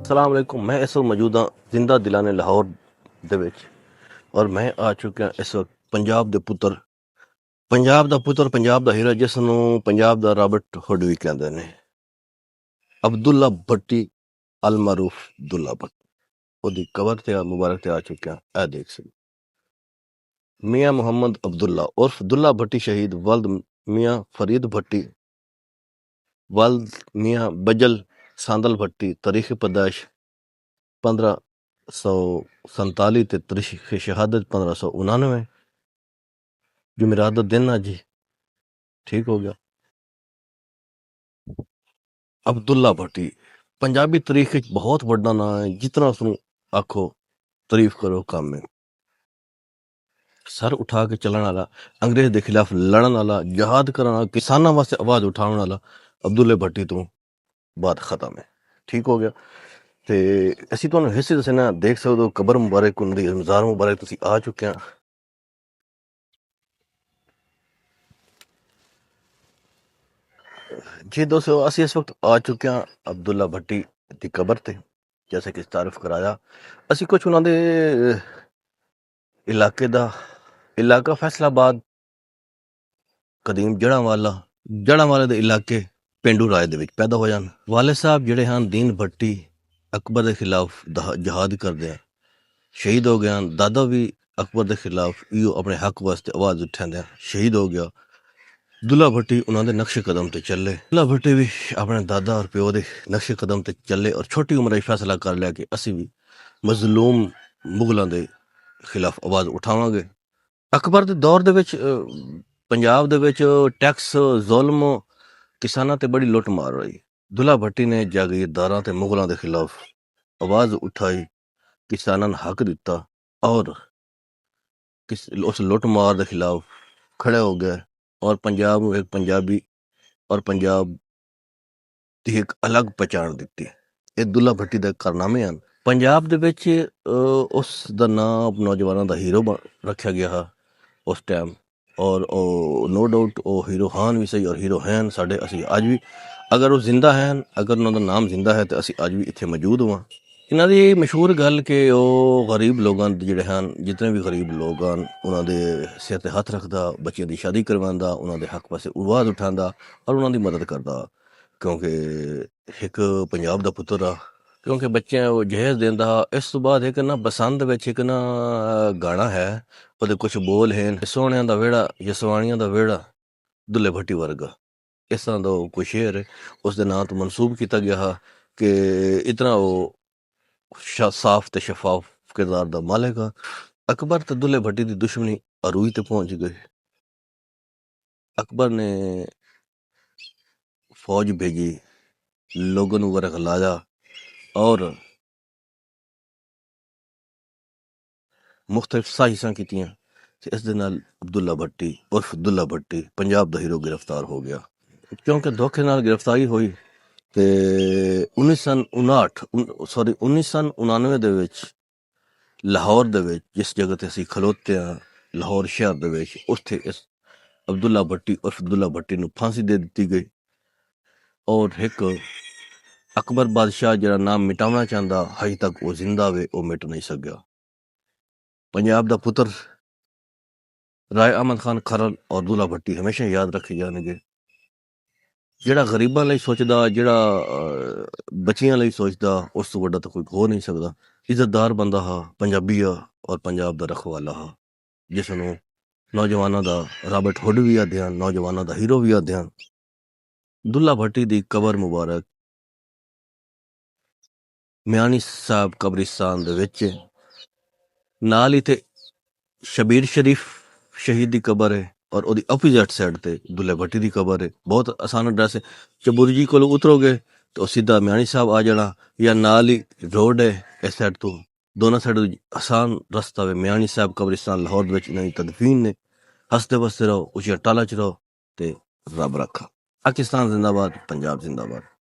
अस्सलाम वालेकुम। मैं इस वक्त मौजूद हाँ जिंदा दिलाने लाहौर दे विच और मैं आ चुका इस वक्त पंजाब दे पुत्र पंजाब दा हीरा जिस नूं पंजाब दा रॉबर्ट हुड भी कहंदे ने, अब्दुल्ला भट्टी अल मारूफ दुल्ला भट्ट। ओदी कबर ते मुबारक ते आ चुके हैं। ए देख सी मियां मोहम्मद अब्दुल्ला उर्फ दुल्ला भट्टी शहीद वल्द मियां फरीद भट्टी वल्द मियां बजल सांदल भट्टी। तारीख पैदाइश 1547 ते तारीख शहादत 1599। जुमेरात दा दिन अज ठीक हो गया। अब्दुल्ला भट्टी पंजाबी तारीख च बहुत बड़ा नाम है। जितना उसनू आखो तारीफ करो कम है। सर उठा के चलने वाला, अंग्रेज के खिलाफ लड़न वाला, जहाद करने वाला, किसानों वास्ते आवाज उठाने वाला अब्दुल्ले भट्टी तो बात खत्म है। ठीक हो गया। ते असी तुहानू हिस्से दसना देख सकते हो। कबर मुबारक उनकी मज़ार मुबारक तुसी आ चुके हैं। जी दोस्तों असी इस वक्त आ चुके हैं अब्दुल्ला भट्टी की कबर ते। जैसे कि तारीफ कराया असी कुछ उन्होंने इलाके दा इलाका फैसलाबाद कदीम जड़ांवाला दे इलाके पेंडू राज दे विच पैदा हो जान। वाले साहब जिहड़े हन दीन भट्टी अकबर के खिलाफ जहाद करदे हैं शहीद हो गए। दादा भी अकबर के खिलाफ इो अपने हक वास्ते आवाज उठांदे शहीद हो गया। दुल्ला भट्टी उन्होंने नक्शे कदम ते चले। दुल्ला भट्टी भी अपने दादा और प्यो के नक्शे कदम ते चले और छोटी उम्र फैसला कर लिया कि असी भी मजलूम मुगलों के खिलाफ आवाज उठावांगे। अकबर के दौर दे विच पंजाब दे विच टैक्स जुल्म किसानां ते बड़ी लुट मार रही। दुल्ला भट्टी ने जागीरदारां ते मुगलों के खिलाफ आवाज उठाई, किसानां ने हक दिता और उस लुट मार के खिलाफ खड़े हो गए और पंजाब को एक पंजाबी और पंजाब की एक अलग पहचान दी। ये दुल्ला भट्टी के कारनामे हैं। पंजाब दे विच उस दा नाम नौजवानों का हीरो रखा गया है उस टाइम और नो डाउट वो हीरो हान भी सही और हीरो हैं साढ़े। असी अज भी अगर वो जिंदा हैं, अगर उन्होंने नाम जिंदा है तो असी अज भी इत्थे मौजूद हुआ। इन्हों की मशहूर गल कि वो गरीब लोगों जिहड़े हैं जितने भी गरीब लोग हैं उन्होंने सिर ते हथ रखदा, बच्चियों की शादी करवांदा, उन्होंने हक पासे आवाज उठांदा और उन्होंने मदद करदा। क्योंकि एक पंजाब दा पुत्र आ, क्योंकि बच्चे वो जहेज देंदा। इस तो बाद एक ना बसंत विच एक ना गाना है ਉਹਦੇ कुछ बोल हैं सोहणियां दा वेड़ा जसवाणियां दा वेड़ा दुल्ले भट्टी वर्गा। इस तरह का कोई शेर है उसके नाम तो मनसूब किया गया है कि इतना वो साफ ते शफाफ किरदार दा मालिक है। अकबर ते दुल्ले भट्टी की दुश्मनी अरूई ते पहुंच गई। अकबर ने फौज भेजी, लोगों को वरगलाया और मुख्तलिफ साजिशां कीतियां। इस दे नाल अब्दुल्ला भट्टी उर्फ दुल्ला भट्टी पंजाब दा हीरो गिरफ्तार हो गया। क्योंकि धोखे नाल गिरफ्तारी हुई ते 1999 दे विच लाहौर दे विच जिस जगह ते असी खलोते हैं लाहौर शहर दे विच उत्थे इस अब्दुल्ला भट्टी उर्फ दुल्ला भट्टी नूं फांसी दे दी गई और एक अकबर बादशाह जिहड़ा नाम मिटावना चाहता हज तक वो जिंदा वे वो मिट नहीं सकिया। पंजाब दा पुत्र राय अहमद खान खरल और दुल्ला भट्टी हमेशा याद रखे जाएंगे। जिहड़ा गरीबां लई सोचदा, जिहड़ा बच्चियां लई सोचदा, उस तो वड्डा तो कोई हो नहीं सकदा। इज्जतदार बंदा हा, पंजाबी आ और पंजाब दा रखवाला हा, जिसनूं नौजवानों दा रॉबर्ट हुड भी आखदे हन, नौजवानों दा हीरो भी आखदे हन। दुल्ला भट्टी दी कबर मुबारक मियानी साहब कब्रिस्तान दे विच नाल ही ते शबीर शरीफ शहीद की कबर है और ओदी अपोजिट साइड ते दुल्ले भट्टी की कबर है। बहुत आसान एड्रेस है। चबुरजी को उतरोगे तो सीधा मियानी साहब आ जाना या नाल ही रोड है इस साइड तो दोनों साइड आसान रास्ता है। मियानी साहब कब्रिस्तान लाहौर विच इन्हां दी तदफीन ने। हसते बसते रहो, उचिया टाला च रहो ते रब रखा। पाकिस्तान जिंदाबाद, पंजाब जिंदाबाद।